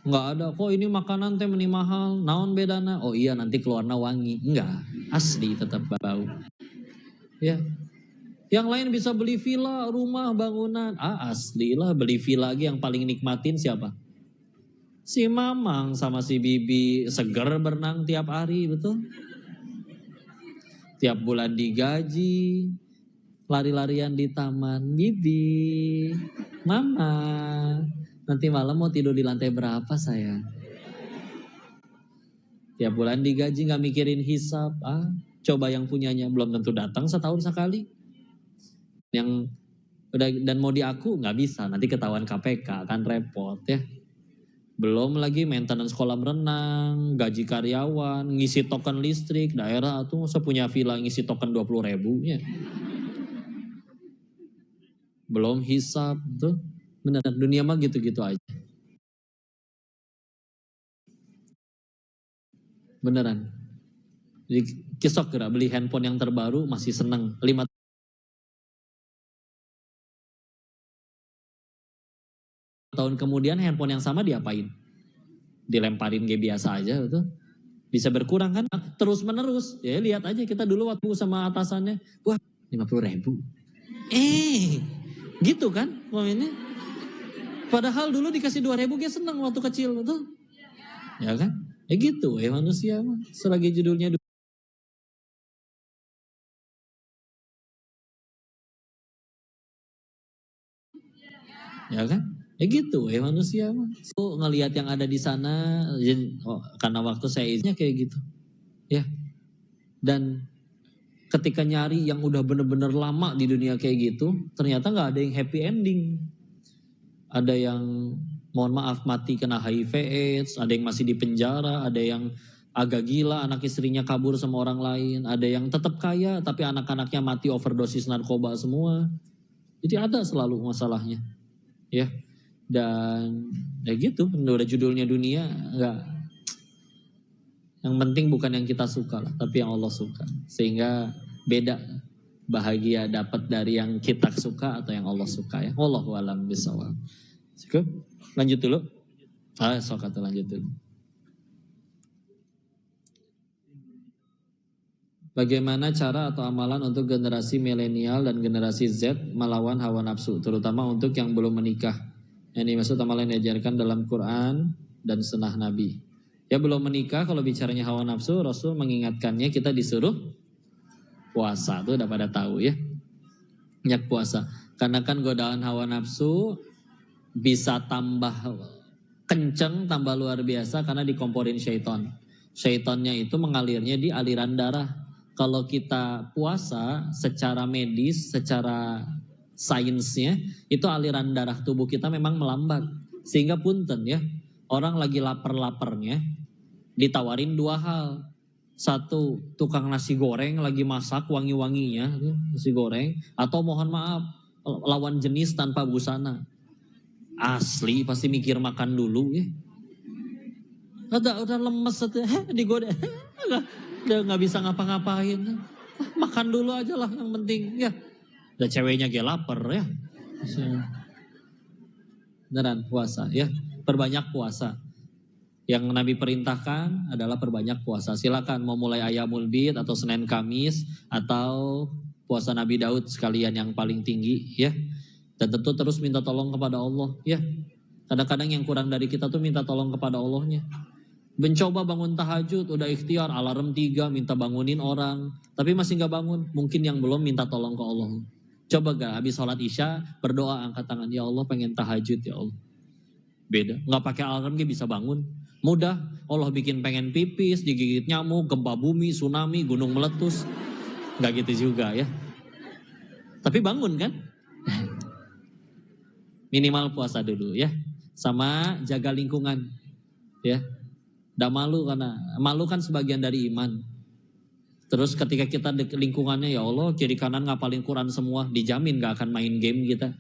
[SPEAKER 1] Nggak ada, kok ini makanan teh meni mahal, naon bedana? Oh iya nanti keluarnya wangi. Enggak, asli tetap bau. Ya. Yang lain bisa beli villa, rumah, bangunan. Asli lah beli villa lagi yang paling nikmatin siapa? Si Mamang sama si Bibi seger berenang tiap hari, betul? Tiap bulan digaji, lari-larian di taman. Bibi, Mama, nanti malam mau tidur di lantai berapa saya? Tiap bulan digaji gak mikirin hisap. Coba yang punyanya belum tentu datang setahun sekali. Yang udah dan mau diaku nggak bisa, nanti ketahuan KPK kan repot ya. Belum lagi maintenance kolam renang, gaji karyawan, ngisi token listrik, daerah tuh saya punya villa ngisi token 20.000 ya. Belum hisap tuh, benar dunia mah gitu-gitu aja. Beneran. Jadi kisok kira beli handphone yang terbaru masih seneng. 5 tahun kemudian handphone yang sama diapain? Dilemparin kayak biasa aja tuh. Bisa berkurang kan? Terus menerus. Ya lihat aja kita dulu waktu sama atasannya. Wah 50.000. Gitu kan momennya. Padahal dulu dikasih 2.000 dia seneng waktu kecil tuh. Ya kan? Ya gitu manusia mah. Selagi judulnya ya kan? Ya gitu manusia mah. So, ngelihat yang ada di sana karena waktu saya izinnya kayak gitu. Ya. Dan ketika nyari yang udah bener-bener lama di dunia kayak gitu, ternyata nggak ada yang happy ending. Ada yang mohon maaf mati kena HIV AIDS, ada yang masih di penjara, ada yang agak gila anak istrinya kabur sama orang lain, ada yang tetap kaya tapi anak-anaknya mati overdosis narkoba semua. Jadi ada selalu masalahnya. Ya. Dan ya gitu, udah judulnya dunia enggak. Yang penting bukan yang kita suka lah, tapi yang Allah suka. Sehingga beda bahagia dapat dari yang kita suka atau yang Allah suka ya. Wallahu a'lam bishawab. Cukup? Lanjut dulu. Sok atau lanjut dulu. Bagaimana cara atau amalan untuk generasi milenial dan generasi Z melawan hawa nafsu, terutama untuk yang belum menikah? Yang dimaksud amalan yang diajarkan dalam Quran dan sunnah Nabi. Ya belum menikah, kalau bicaranya hawa nafsu, Rasul mengingatkannya kita disuruh puasa. Itu udah pada tahu ya. Banyak puasa. Karena kan godaan hawa nafsu bisa tambah kenceng, tambah luar biasa karena dikomporin syaitan. Syaitannya itu mengalirnya di aliran darah. Kalau kita puasa secara medis, secara sainsnya, itu aliran darah tubuh kita memang melambat. Sehingga punten ya, orang lagi lapar-laparnya, ditawarin 2 hal. 1, tukang nasi goreng lagi masak wangi-wanginya, nasi goreng. Atau mohon maaf, lawan jenis tanpa busana. Asli pasti mikir makan dulu ya. Udah lemes digoda. Udah gak bisa ngapa-ngapain. Makan dulu aja lah yang penting ya. Udah ceweknya kayak lapar ya. Beneran puasa ya. Perbanyak puasa. Yang Nabi perintahkan adalah perbanyak puasa. Silakan mau mulai Ayamul Bid atau Senin Kamis atau puasa Nabi Daud sekalian yang paling tinggi ya. Dan tentu terus minta tolong kepada Allah ya. Kadang-kadang yang kurang dari kita tuh minta tolong kepada Allahnya. Mencoba bangun tahajud, udah ikhtiar alarm 3 minta bangunin orang, tapi masih gak bangun. Mungkin yang belum minta tolong ke Allah. Coba gak habis sholat isya berdoa angkat tangan, ya Allah pengen tahajud ya Allah. Beda, gak pakai alarm dia bisa bangun. Mudah, Allah bikin pengen pipis, digigit nyamuk, gempa bumi, tsunami, gunung meletus. Gak gitu juga ya. Tapi bangun kan? Minimal puasa dulu ya. Sama jaga lingkungan ya. Udah malu karena malu kan sebagian dari iman. Terus ketika kita di lingkungannya ya Allah kiri kanan ngapalin Quran semua, dijamin gak akan main game kita.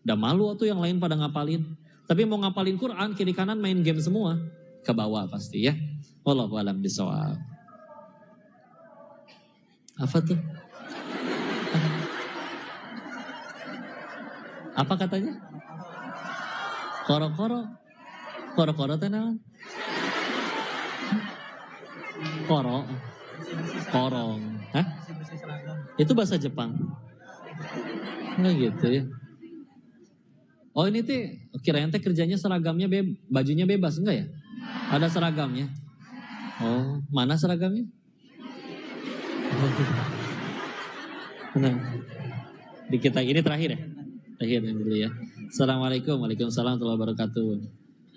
[SPEAKER 1] Udah malu tuh yang lain pada ngapalin. Tapi mau ngapalin Quran kiri kanan main game semua, ke bawah pasti ya. Wallahu a'lam bishawab. Apa tuh? Apa katanya? Koro-koro. Koro-koro teh naon? Koro. Korong. Hah? Itu bahasa Jepang. Enggak gitu ya. Oh ini teh kirain teh kerjanya seragamnya bajunya bebas enggak ya? Ada seragamnya. Oh, mana seragamnya? Nah, di kita ini terakhir ya? Terakhir dulu ya. Assalamualaikum warahmatullahi wabarakatuh.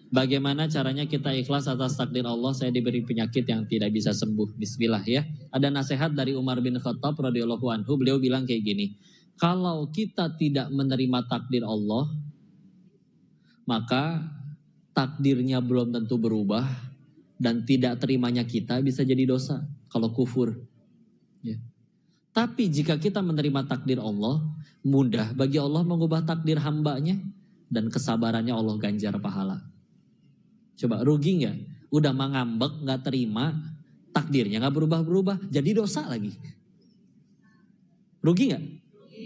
[SPEAKER 1] Bagaimana caranya kita ikhlas atas takdir Allah saya diberi penyakit yang tidak bisa sembuh? Bismillah ya. Ada nasihat dari Umar bin Khattab radhiyallahu anhu. Beliau bilang kayak gini. Kalau kita tidak menerima takdir Allah, maka takdirnya belum tentu berubah dan tidak terimanya kita bisa jadi dosa kalau kufur. Ya. Tapi jika kita menerima takdir Allah, mudah bagi Allah mengubah takdir hambanya dan kesabarannya Allah ganjar pahala. Coba rugi nggak? Udah mengambek nggak terima, takdirnya nggak berubah-berubah, jadi dosa lagi. Rugi nggak?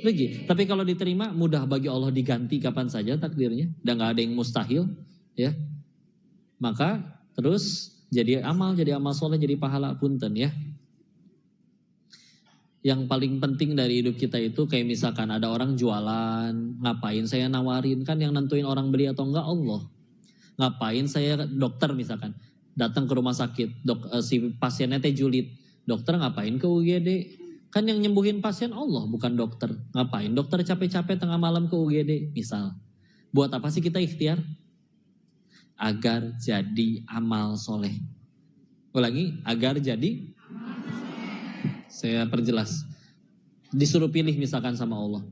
[SPEAKER 1] Rugi. Tapi kalau diterima, mudah bagi Allah diganti kapan saja takdirnya, dan nggak ada yang mustahil, ya. Maka terus jadi amal soleh, jadi pahala punten ya. Yang paling penting dari hidup kita itu kayak misalkan ada orang jualan, ngapain saya nawarin, kan yang nentuin orang beli atau enggak Allah. Ngapain saya dokter misalkan datang ke rumah sakit, si pasiennya teh julid, dokter ngapain ke UGD? Kan yang nyembuhin pasien Allah bukan dokter. Ngapain dokter capek-capek tengah malam ke UGD misal. Buat apa sih kita ikhtiar? Agar jadi amal soleh. Ulangi, agar jadi, saya perjelas. Disuruh pilih misalkan sama Allah.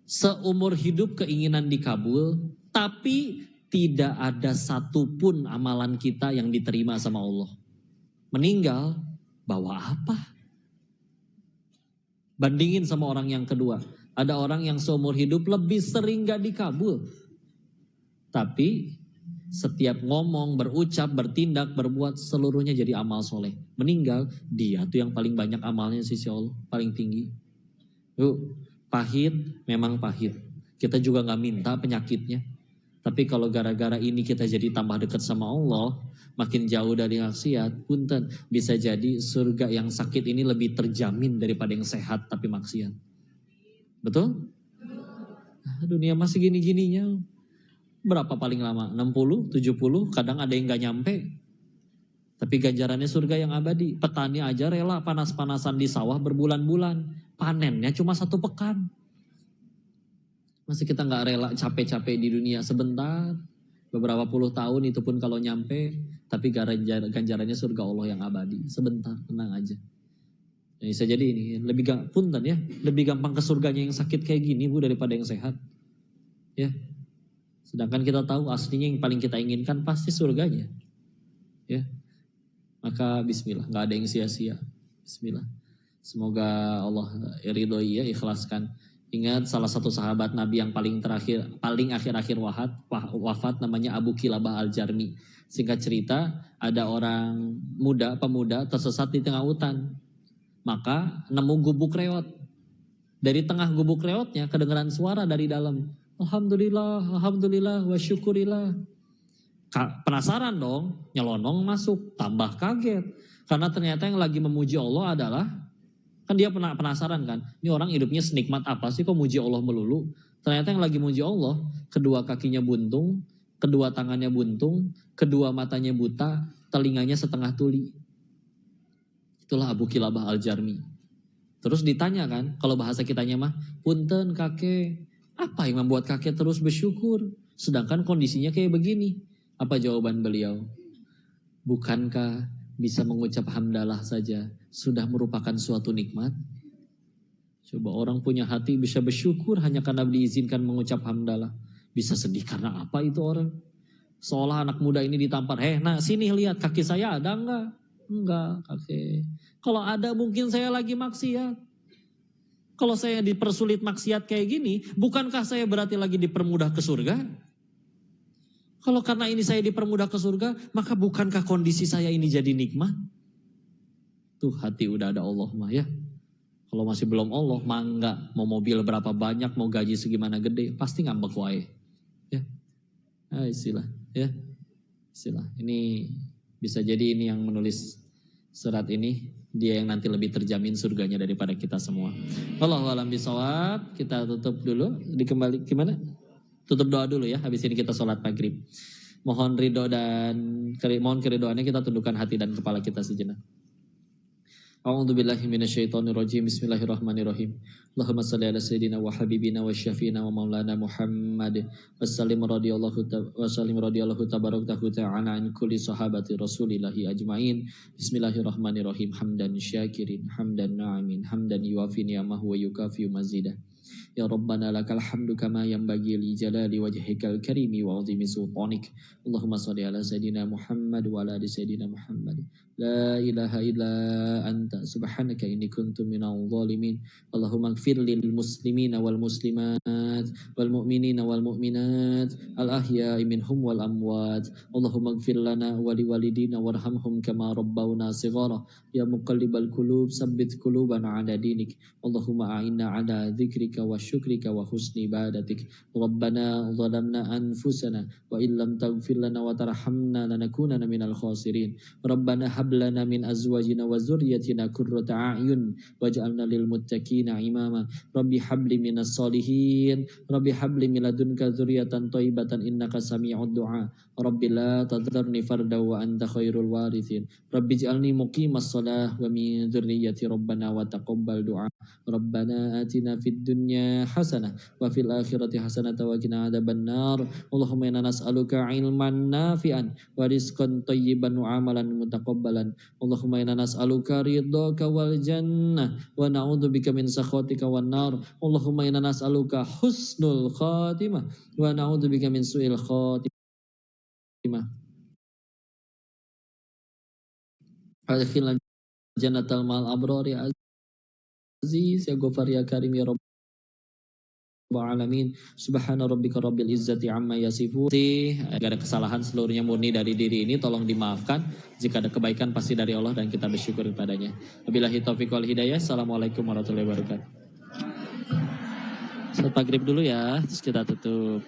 [SPEAKER 1] Seumur hidup keinginan dikabul, tapi tidak ada satupun amalan kita yang diterima sama Allah. Meninggal, bawa apa? Bandingin sama orang yang kedua. Ada orang yang seumur hidup lebih sering gak dikabul. Tapi setiap ngomong, berucap, bertindak, berbuat, seluruhnya jadi amal soleh. Meninggal, dia tuh yang paling banyak amalnya sisi Allah, paling tinggi. Yuk, pahit, memang pahit. Kita juga gak minta penyakitnya. Tapi kalau gara-gara ini kita jadi tambah dekat sama Allah, makin jauh dari maksiat, punten, bisa jadi surga yang sakit ini lebih terjamin daripada yang sehat tapi maksiat. Betul? Dunia masih gini-gininya. Berapa paling lama? 60, 70, kadang ada yang gak nyampe. Tapi ganjarannya surga yang abadi. Petani aja rela panas-panasan di sawah berbulan-bulan. Panennya cuma 1 pekan. Masih kita gak rela capek-capek di dunia sebentar. Beberapa puluh tahun itu pun kalau nyampe. Tapi ganjarannya surga Allah yang abadi. Sebentar, tenang aja. Bisa jadi ini lebih punten ya. Lebih gampang ke surganya yang sakit kayak gini Bu daripada yang sehat. Ya. Sedangkan kita tahu aslinya yang paling kita inginkan pasti surganya. Ya. Maka bismillah, gak ada yang sia-sia. Bismillah. Semoga Allah ridhoi ya, ikhlaskan. Ingat salah satu sahabat Nabi yang paling akhir-akhir wafat namanya Abu Kilabah Al-Jarmi. Singkat cerita, ada orang pemuda tersesat di tengah hutan. Maka nemu gubuk reot. Dari tengah gubuk reotnya kedengaran suara dari dalam. Alhamdulillah, alhamdulillah, wa syukurillah. Penasaran dong, nyelonong masuk, tambah kaget. Karena ternyata yang lagi memuji Allah adalah, kan dia penasaran kan, ini orang hidupnya senikmat apa sih kok muji Allah melulu. Ternyata yang lagi muji Allah, kedua kakinya buntung, kedua tangannya buntung, kedua matanya buta, telinganya setengah tuli. Itulah Abu Kilabah Al-Jarmi. Terus ditanya kan, kalau bahasa kitanya mah, punten kakek, apa yang membuat kakek terus bersyukur? Sedangkan kondisinya kayak begini. Apa jawaban beliau? Bukankah bisa mengucap hamdalah saja sudah merupakan suatu nikmat? Coba orang punya hati bisa bersyukur hanya karena diizinkan mengucap hamdalah. Bisa sedih karena apa itu orang? Seolah anak muda ini ditampar. Nah sini lihat kaki saya ada enggak? Enggak kakek. Kalau ada mungkin saya lagi maksiat. Kalau saya dipersulit maksiat kayak gini, bukankah saya berarti lagi dipermudah ke surga? Kalau karena ini saya dipermudah ke surga, maka bukankah kondisi saya ini jadi nikmat? Tuh hati udah ada Allah mah ya. Kalau masih belum Allah, mangga. Mau mobil berapa banyak, mau gaji segimana gede, pasti ngambek wae. Ya, istilah. Ya, istilah. Ini bisa jadi ini yang menulis surat ini, dia yang nanti lebih terjamin surganya daripada kita semua. Wallahu a'lam bishawab. Kita tutup dulu. Dikembali gimana? Tutup doa dulu ya. Habis ini kita sholat maghrib. Mohon ridho dan mohon keridoannya, kita tundukkan hati dan kepala kita sejenak. A'udzu billahi minasyaitonir rajim. Bismillahirrahmanirrahim. Allahumma shalli ala sayyidina wa habibina wa syafiina wa maulana Muhammad wa sallim radhiyallahu tabaraktahu ta'ala an kulli sahabati rasulillahi ajmain. Bismillahirrahmanirrahim. Hamdan syakirin, hamdan na'imin, hamdan yuwafi ni'amahu wa yukafi mazidah. Ya Rabbana lakal hamdu kama yanbaghi li jalali wajhikal karimi wa 'azimi sultanik. Allahumma shalli ala sayyidina Muhammad wa ala ali sayyidina Muhammad. La ilaha illa anta subhanaka inni kuntu minadh dhalimin. Allahumma ighfir lil muslimina wal muslimat wal mu'minina wal mu'minat al ahya'i minhum wal amwat. Allahumma ighfir lana wa li walidina warhamhum kama rabbawna shighara. Ya muqallibal qulub tsabbit qulubana 'ala dinik. Allahumma a'inna 'ala dzikrika wa syukrika wa husni ibadatik. Rabbana zalamna anfusana wa illam taghfir lana wa tarhamna lanakunanna minal khasirin. Rabbana hab lana min azwajina wa zurriyyatina qurrata a'yun waj'alna lil muttaqina imama. Rabbi habli minas solihin. Rabbi habli min ladunka dzurriyyatan thayyibatan innaka sami'ud du'a. Rabbi la tadharni farda wa anta khairul warithin. Rabbi ij'alni muqimas shalah wa min dzurriyyati rabbana wa taqabbal du'a. Rabbana atina fid dunya hasanah wa fil akhirati hasanah wa qina adzabannar. Allahumma inna nas'aluka ilman nafi'an wa rizqan thayyiban wa amalan mutaqabbalan. Allahumma inna nas'aluka ridhaka wal jannah wa na'udzubika min sakhatika wan nar. Allahumma inna nas'aluka husnul khatimah wa na'udzubika min su'il khatimah. Adkhilna jannatal ma'al abrari aziz ya ghafar ya karim ya rabbal alamin. Subhana rabbika rabbil izzati amma yasifun. Jika ada kesalahan seluruhnya murni dari diri ini, tolong dimaafkan. Jika ada kebaikan pasti dari Allah dan kita bersyukur kepadanya. Wabillahi taufiq wal hidayah. Assalamualaikum warahmatullahi wabarakatuh. Salat maghrib dulu ya, terus kita tutup.